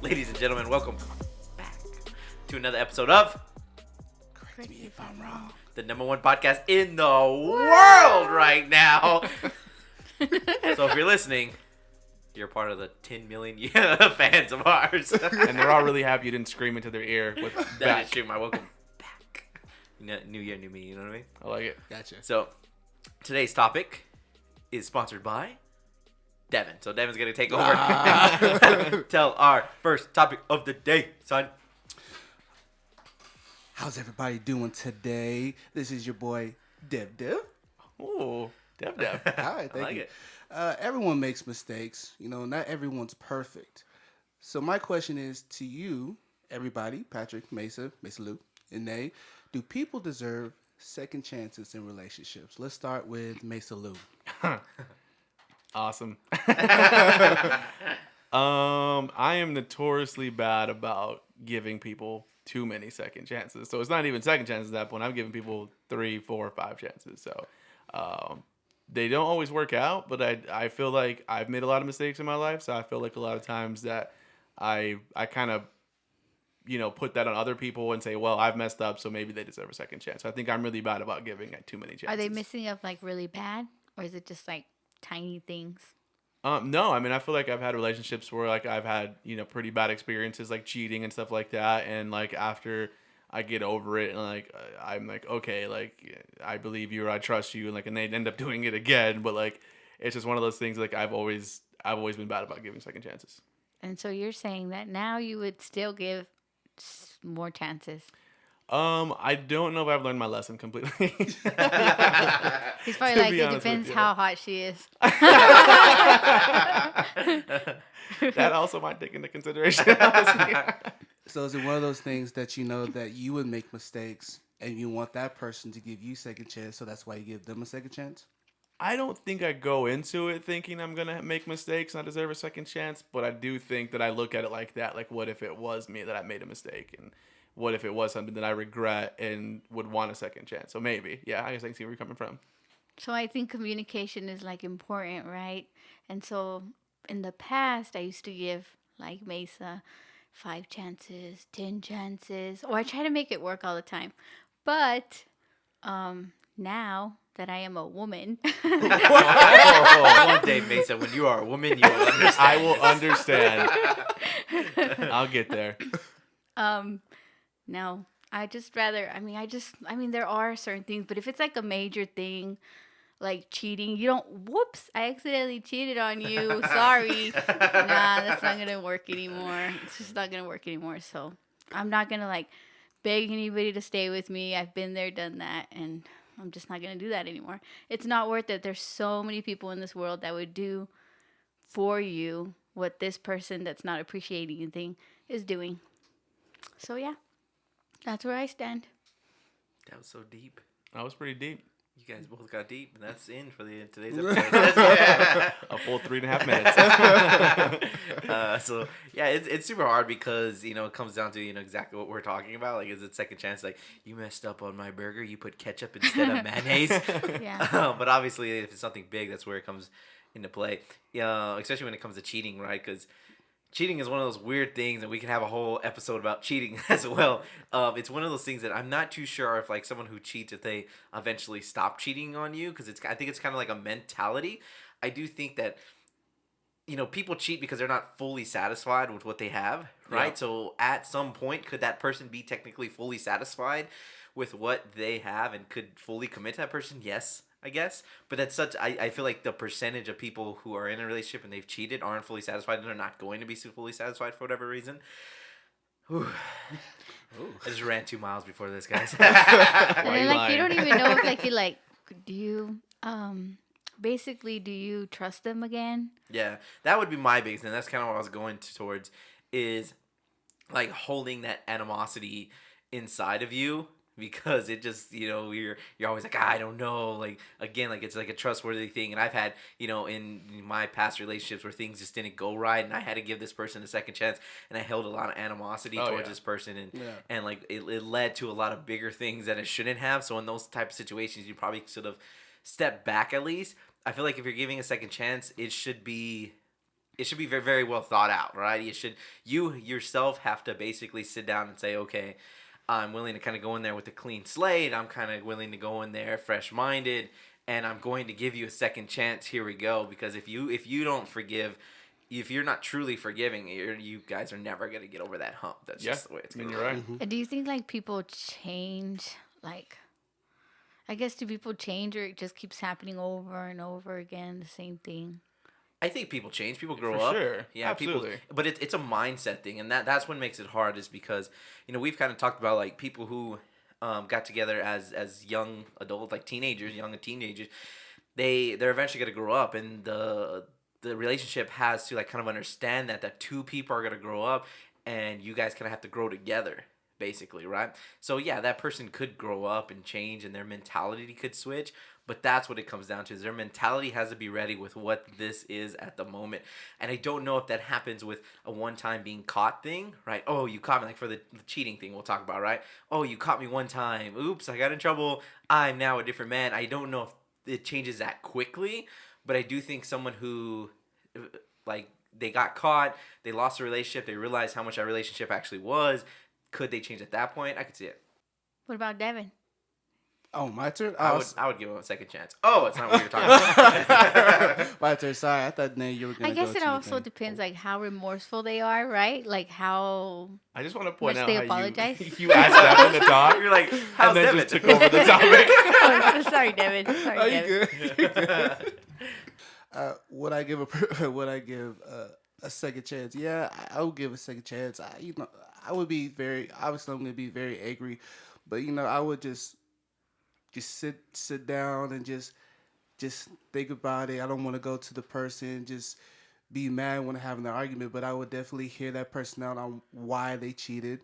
Ladies and gentlemen, welcome back to another episode of Correct me if I'm wrong. the number one podcast in the world right now. So if you're listening, you're part of the 10 million fans of ours. And they're all really happy you didn't scream into their ear with That back. is true. My welcome back. New year, new me. You know what I mean? I like it. Gotcha. So today's topic is sponsored by Devin. So Devin's going to take over. Tell our first topic of the day, son. How's everybody doing today? This is your boy, Dev. Ooh, Dev. All right, thank like you. it. Everyone makes mistakes. You know, not everyone's perfect. So my question is to you, everybody, Patrick, Mesa Lou, and Nay, do people deserve second chances in relationships? Let's start with Mesa Lou. Awesome. I am notoriously bad about giving people too many second chances. So it's not even second chances at that point. I'm giving people 3, 4, 5 chances. So they don't always work out, but I feel like I've made a lot of mistakes in my life. So I feel like a lot of times that I kind of, put that on other people and say, well, I've messed up, so maybe they deserve a second chance. So I think I'm really bad about giving too many chances. Are they missing up like really bad, or is it just like tiny things? No, I mean, I feel like I've had relationships where like I've had, pretty bad experiences like cheating and stuff like that. And like after I get over it and like, I'm like, okay, like I believe you or I trust you. And like, and they end up doing it again. But like, it's just one of those things like I've always been bad about giving second chances. And so you're saying that now you would still give more chances. I don't know if I've learned my lesson completely. He's probably To like, be it honest depends with you. how hot she is. That also might take into consideration. So is it one of those things that you know that you would make mistakes and you want that person to give you second chance, so that's why you give them a second chance? I don't think I go into it thinking I'm going to make mistakes and I deserve a second chance, but I do think that I look at it like that. Like, what if it was me that I made a mistake? And what if it was something that I regret and would want a second chance? So maybe, yeah, I guess I can see where you're coming from. So I think communication is like important, right? And so in the past, I used to give like Mesa 5 chances, 10 chances, or I try to make it work all the time. But now that I am a woman, One day, Mesa, when you are a woman, you will understand. I will understand. I'll get there. no, I just rather, there are certain things, but if it's like a major thing, like cheating, you don't, whoops, I accidentally cheated on you, sorry. Nah, that's not going to work anymore. It's just not going to work anymore. So I'm not going to like beg anybody to stay with me. I've been there, done that, and I'm just not going to do that anymore. It's not worth it. There's so many people in this world that would do for you what this person that's not appreciating anything is doing. So yeah, that's where I stand. That was so deep. That was pretty deep. You guys both got deep, and that's in for today's episode. A full 3.5 minutes. So yeah, it's super hard because it comes down to exactly what we're talking about. Like, is it second chance? Like, you messed up on my burger, you put ketchup instead of mayonnaise. Yeah. But obviously, if it's something big, that's where it comes into play. Yeah, especially when it comes to cheating, right? Because cheating is one of those weird things, and we can have a whole episode about cheating as well. It's one of those things that I'm not too sure if, like, someone who cheats, if they eventually stop cheating on you, because I think it's kind of like a mentality. I do think that, people cheat because they're not fully satisfied with what they have, right? Yeah. So at some point, could that person be technically fully satisfied with what they have and could fully commit to that person? Yes, I guess. But that's I feel like the percentage of people who are in a relationship and they've cheated aren't fully satisfied and they're not going to be fully satisfied for whatever reason. Whew. I just ran 2 miles before this, guys. And Why then, you like, you lying? don't even know if, like, you, like, do you, basically, do you trust them again? Yeah, that would be my biggest thing. That's kind of what I was going towards, is like holding that animosity inside of you, because it just, you're always like, I don't know, like, again, like, it's like a trustworthy thing. And I've had, in my past relationships where things just didn't go right, and I had to give this person a second chance, and I held a lot of animosity towards this person, and like, it led to a lot of bigger things that it shouldn't have. So in those type of situations, you probably should have stepped back at least. I feel like if you're giving a second chance, it should be it should be very, very well thought out, right? You yourself have to basically sit down and say, okay, I'm willing to kind of go in there with a clean slate. I'm kind of willing to go in there fresh minded, and I'm going to give you a second chance. Here we go. Because if you don't forgive, if you're not truly forgiving, you guys are never gonna get over that hump. That's just the way it's I mean, going. you're right. Mm-hmm. And do you think like people change? Like, I guess do people change or it just keeps happening over and over again, the same thing? I think people change. People grow For up. sure. Yeah, Absolutely. people. But it's a mindset thing, and that's what makes it hard. Is because we've kind of talked about like people who got together as young adults, like young teenagers. They're eventually gonna grow up, and the relationship has to like kind of understand that two people are gonna grow up, and you guys kind of have to grow together. Basically, right? So yeah, that person could grow up and change, and their mentality could switch. But that's what it comes down to. Is their mentality has to be ready with what this is at the moment. And I don't know if that happens with a one-time being caught thing, right? Oh, you caught me, like for the cheating thing we'll talk about, right? Oh, you caught me one time. Oops, I got in trouble. I'm now a different man. I don't know if it changes that quickly, but I do think someone who, like, they got caught, they lost a relationship, they realized how much that relationship actually was. Could they change at that point? I could see it. What about Devin? Oh, my turn. I would give him a second chance. Oh, it's not what you're talking about. My turn. Sorry, I thought Nate you were gonna. I guess go it to also your thing. depends like how remorseful they are, right? Like how I just want to point Much out they how apologize? you asked Devin to talk, You're like, and how's then Devin? just took over the topic. oh, sorry, Devin. Sorry, Oh, you Devin. good? You good? Would I give a second chance? Yeah, I would give a second chance. I would be very obviously I'm gonna be very angry, but I would just sit down and just think about it. I don't want to go to the person just be mad when having an argument, but I would definitely hear that person out on why they cheated.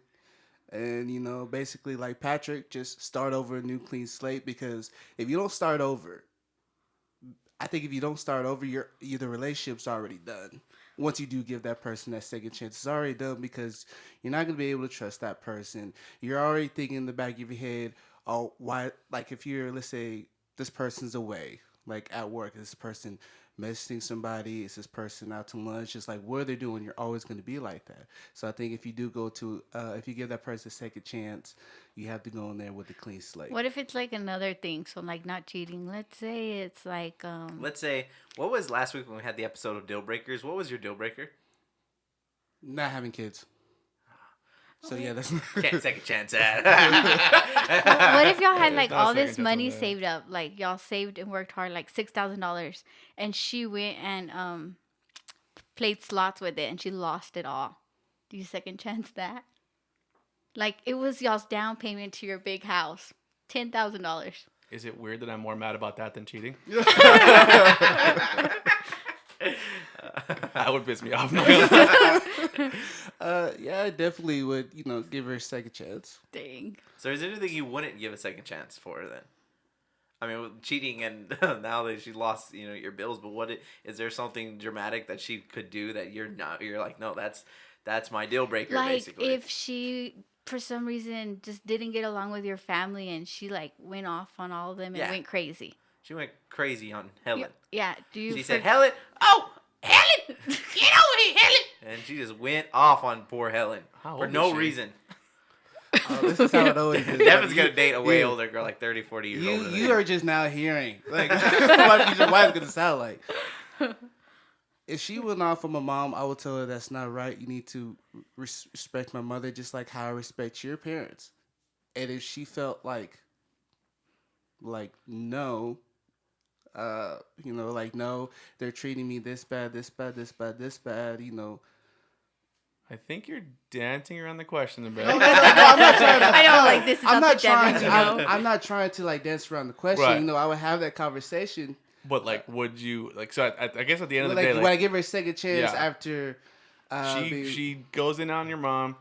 And basically, like Patrick, just start over a new clean slate. Because if you don't start over, I think if you don't start over, the relationship's already done. Once you do give that person that second chance, it's already done because you're not gonna be able to trust that person. You're already thinking in the back of your head, oh, why? Like if you're, let's say, this person's away, like at work, is this person messaging somebody? Is this person out to lunch? Just like what they're doing, you're always going to be like that. So I think if you do if you give that person a second chance, you have to go in there with a clean slate. What if it's like another thing? So like not cheating. Let's say it's like Let's say, what was last week when we had the episode of Dealbreakers? What was your deal breaker? Not having kids. So yeah, that's Can't second chance that. what if y'all had There's like not a all second this chance money on that. saved up, like y'all saved and worked hard, like $6,000, and she went and played slots with it and she lost it all? Do you second chance that? Like it was y'all's down payment to your big house, $10,000. Is it weird that I'm more mad about that than cheating? That would piss me off. yeah, I definitely would, give her a second chance. Dang. So is there anything you wouldn't give a second chance for then? I mean, with cheating and now that she lost, your bills, but is there something dramatic that she could do that you're like, no, that's my deal breaker, Like basically. if she for some reason just didn't get along with your family and she like went off on all of them and Yeah. went crazy. She went crazy on Helen. Yeah. Do you? She said, Helen, Helen, get over here, Helen. And she just went off on poor Helen How for old no is she? reason. This is how it always is. Devin's going to date a way you- older girl, like 30, 40 years older than You him. are just now hearing like what your wife's gonna sound like. If she went off on my mom, I would tell her that's not right. You need to respect my mother just like how I respect your parents. And if she felt like no, like no, they're treating me this bad, this bad, this bad, this bad, I think you're dancing around the question a bit. I'm not trying to. I know, like this is I'm up not to Devin, trying to. I'm not trying to like dance around the question. Right. I would have that conversation. But like, would you like? So I guess at the end of the Like, day, would I like give her a second chance Yeah. after? she goes in on your mom,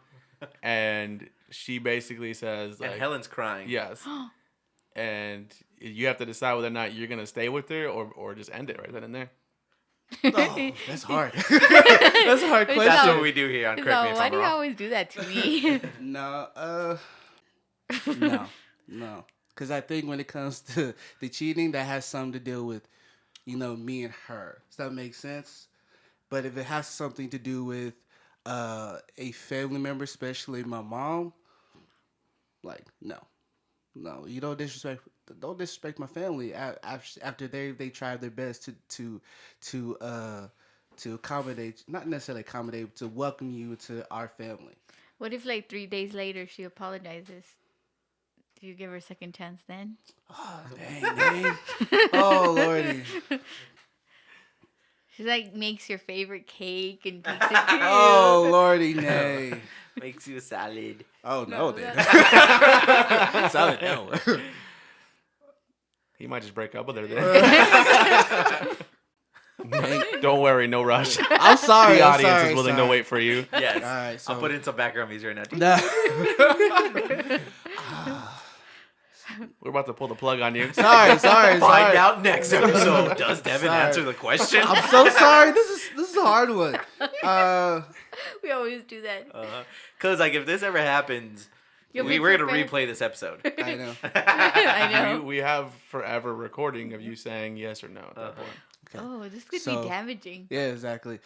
and she basically says like, And Helen's crying. yes, and you have to decide whether or not you're gonna stay with her or just end it right then and there. Oh, that's hard. That's a hard It's question. That's So- what we do here on So Correct Me If why I'm do you Wrong. always do that to me? No, no. Because I think when it comes to the cheating, that has something to do with, me and her. Does that make sense? But if it has something to do with a family member, especially my mom, like no, you don't disrespect my family after they tried their best to to accommodate, not necessarily accommodate, to welcome you to our family. What if like 3 days later she apologizes? Do you give her a second chance then? Oh dang. Oh lordy. She like makes your favorite cake and takes it to you. Oh lordy, nay. Makes you a salad. Oh no, then. Solid no. He might just break up with her then. Don't worry, no rush. I'm sorry. The I'm audience sorry, is willing to sorry. wait for you. Yes. All right, so I'll put in some background music right now. Nah. We're about to pull the plug on you. sorry. Find out next episode. Does Devin Sorry. answer the question? I'm so sorry. This is a hard one. We always do that. Because like if this ever happens, You'll be we're gonna prepared. replay this episode. I know. I know. We have forever recording of you saying yes or no at that point. Okay. Oh, this could So- be damaging. Yeah, exactly.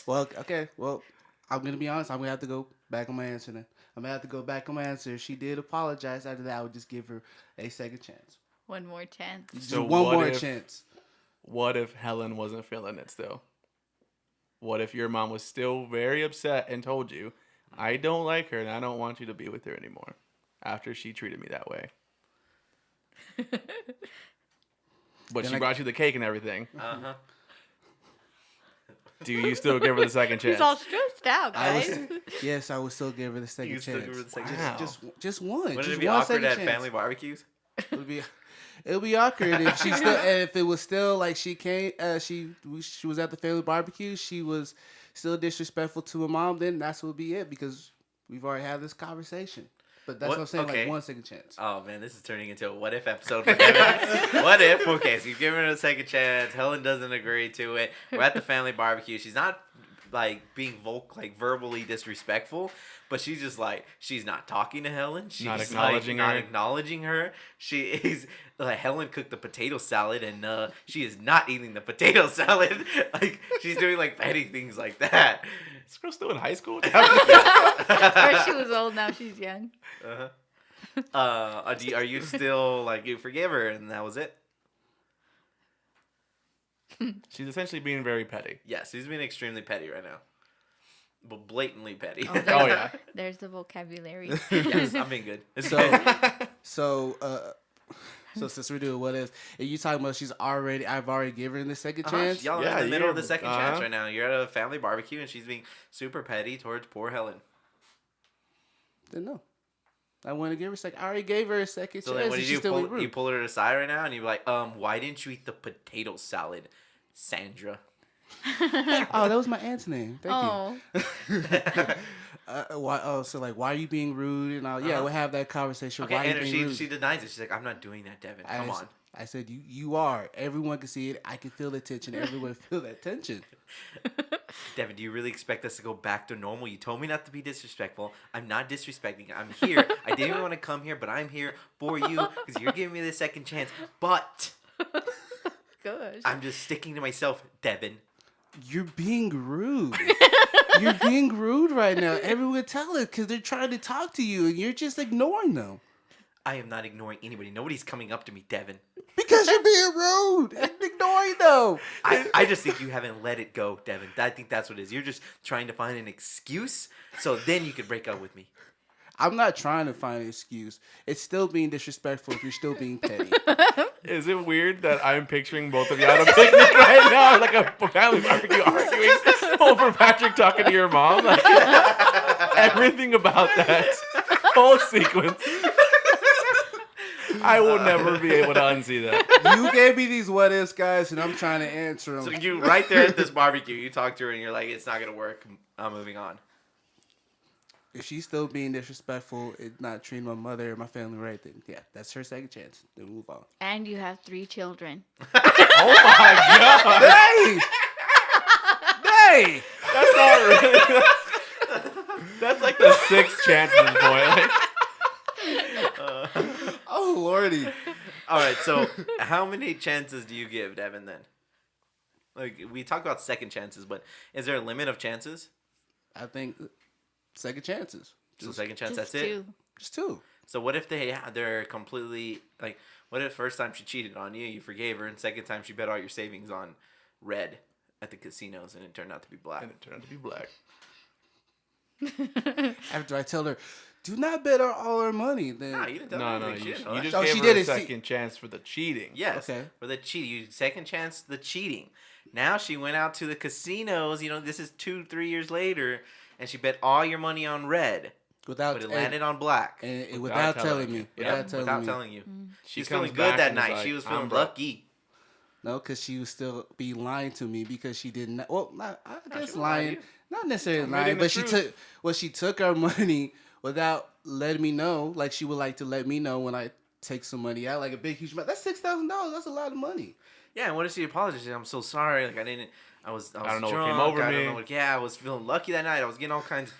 Well, okay. Well, I'm gonna be honest. I'm gonna have to go back on my answer then. I'm gonna have to go back on my answer. If she did apologize after that, I would just give her a second chance. One more chance. So Just one what more if- chance. What if Helen wasn't feeling it still? What if your mom was still very upset and told you, I don't like her and I don't want you to be with her anymore after she treated me that way? But Then she I- brought you the cake and everything. Uh-huh. Do you still give her the second chance? He's all stressed out, I guys. was, yes, I would still give her the second You chance. still give her the second Wow. Just one. Wouldn't just it be one awkward second at chance. family barbecues? It'll be awkward if she still, and if it was still like she came, she was at the family barbecue. She was still disrespectful to her mom. Then that's what would be it, because we've already had this conversation. But that's what I'm saying. Okay. Like one second chance. Oh man, this is turning into a what if episode for Devin. What if? Okay, so you give her a second chance. Helen doesn't agree to it. We're at the family barbecue. She's not like being verbally disrespectful, but she's just like she's not talking to Helen. She's Not like, acknowledging not her. acknowledging her. She is like Helen cooked the potato salad and she is not eating the potato salad. Like she's doing like petty things like that. This girl's still in high school? First she was old, now she's young. Are you still like you forgive her and that was it? She's essentially being very petty. Yes, he's being extremely petty right now. But blatantly petty. Oh, yeah. There's the vocabulary. Yes, I'm being good. It's So, okay. so since we're doing what is, and you talking about I've already given her the second chance. Y'all are Yeah, in the middle of the you're- second chance right now. You're at a family barbecue and she's being super petty towards poor Helen. Then no. I want to give her a second. I already gave her a second So chance. then what and did she's you still pull? rude. You pull her aside right now and you're like, why didn't you eat the potato salad, Sandra? Oh, that was my aunt's name. Thank you. Oh, Why? Oh, so like, why are you being rude? And yeah, we'll have that conversation. Okay, why are you and being rude? she denies it. She's like, I'm not doing that, Devin. Come on. I said you are. Everyone can see it. I can feel the tension. Everyone feel that tension. Devin, do you really expect us to go back to normal? You told me not to be disrespectful. I'm not disrespecting. I'm here. I didn't even want to come here, but I'm here for you because you're giving me the second chance. But gosh. I'm just sticking to myself, Devin. You're being rude. You're being rude right now. Everyone tell it because they're trying to talk to you and you're just ignoring them. I am not ignoring anybody. Nobody's coming up to me, Devin. Because you're being rude and ignoring them. I just think you haven't let it go, Devin. I think that's what it is. You're just trying to find an excuse so then you could break up with me. I'm not trying to find an excuse. It's still being disrespectful if you're still being petty. Is it weird that I'm picturing both of you at a picnic right now, like a family barbecue arguing over Patrick talking to your mom? Like, everything about that whole sequence. I will never be able to unsee that. You gave me these what ifs, guys, and I'm trying to answer them. So you right there at this barbecue, you talk to her and you're like, it's not gonna work. I'm moving on. If she's still being disrespectful and not treating my mother or my family right, then yeah, that's her second chance. Then move on. And you have 3 children. Oh my god! Hey! Hey! That's not really. That's like the 6th chance at this point. Like, Oh lordy! All right, so how many chances do you give Devin then? Like we talked about second chances, but is there a limit of chances? I think second chances. So second chance, Just that's it. two. Just two. So what if they're completely like? What if first time she cheated on you, you forgave her, and second time she bet all your savings on red at the casinos, and it turned out to be black? And it turned out to be black. After I tell her, do not bet all our money, then Nah, you didn't tell No, her no, anything. She you didn't know that. just Oh, gave she her did a it. See- second chance for the cheating. Yes. Okay. For the cheating. You second chance the cheating. Now she went out to the casinos, this is 2-3 years later, and she bet all your money on red. without But it landed on black. and Without without telling telling me. you. Yeah, Without telling me. you. She She's feeling comes good back that and is night. like, She was "I'm feeling broke." lucky. No, because she would still be lying to me because she didn't. Well, I she guess would lie to lying, you. not necessarily Admitting lying, the but truth. she took our money without letting me know. Like she would like to let me know when I take some money out, like a big huge amount. That's $6,000. That's a lot of money. Yeah, and what if she apologized? I'm so sorry. Like I was I don't know what drunk. came over I me. don't know what, I was feeling lucky that night. I was getting all kinds.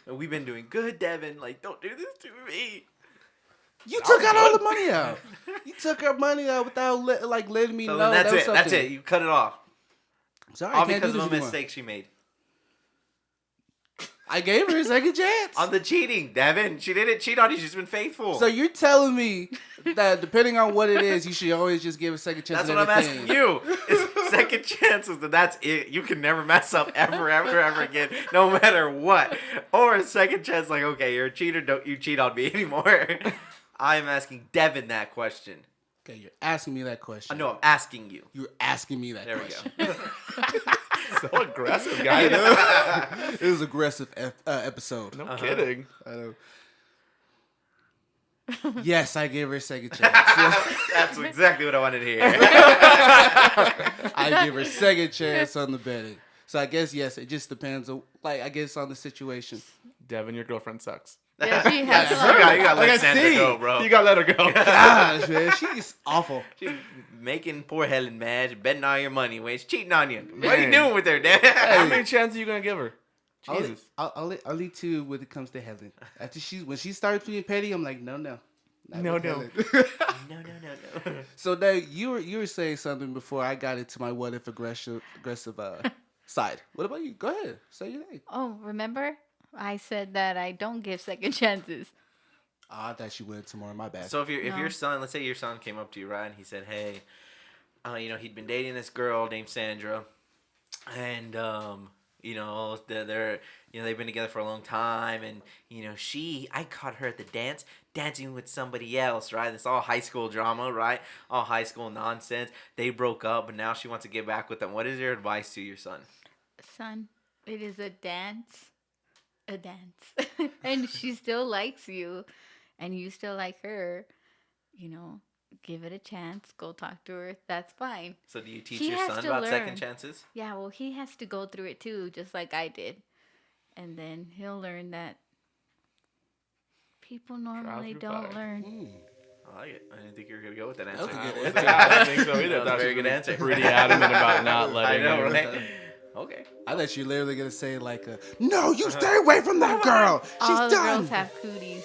We've been doing good, Devin. Like, don't do this to me. You took out all the money out. You took our money out without letting me So know. then that's that was it. That's something. it. You cut it off. Sorry, All I can't do because this of a anymore. mistake she made. I gave her a second chance. On the cheating, Devin. She didn't cheat on you. She's been faithful. So you're telling me that depending on what it is, you should always just give a second chance. That's at what I'm everything. asking you. Is second chances that that's it. You can never mess up ever again, no matter what. Or a second chance like, okay, you're a cheater. Don't you cheat on me anymore. I'm asking Devin that question. Okay, you're asking me that question. No, I'm asking you. You're asking me that There question. we go. So aggressive, guys. It was aggressive episode. No kidding. I know. Yes, I gave her a second chance. That's exactly what I wanted to hear. I give her a second chance on the betting. So I guess yes, it just depends on I guess on the situation. Devin, your girlfriend sucks. Yeah, she has You some. got Like I let Sandra see. go, bro. You gotta let her go. Gosh, man, she's awful. She's making poor Helen mad. She's betting all your money away. She's cheating on you. What are you Man. doing with her, Dad? How many chances are you gonna give her? Jesus. I'll lead to when it comes to Helen. After when she starts being petty, I'm like, no. Not No, with no. Helen. No. So now you were saying something before I got into my what if aggressive side. What about you? Go ahead. Say your name. Oh, remember? I said that I don't give second chances. I thought you went to more. My bad. So if your No. son, let's say your son came up to you, right, and he said, hey, he'd been dating this girl named Sandra, and they've been together for a long time, and I caught her at the dance dancing with somebody else, right? It's all high school drama, right? All high school nonsense. They broke up, but now she wants to get back with them. What is your advice to your son? Son, it is a dance. A dance. And she still likes you, and you still like her. Give it a chance. Go talk to her. That's fine. So do you teach He your has son to about learn. second chances? Yeah, well, he has to go through it too, just like I did. And then he'll learn that people normally through don't fire. learn. I like it. I didn't think you were going to go with that That answer. was a good I don't think so either. That was a That's very good answer. Pretty adamant about not I letting know, him. right? Okay. I thought you literally gonna say no, you stay away from that girl. She's All the done. girls have cooties.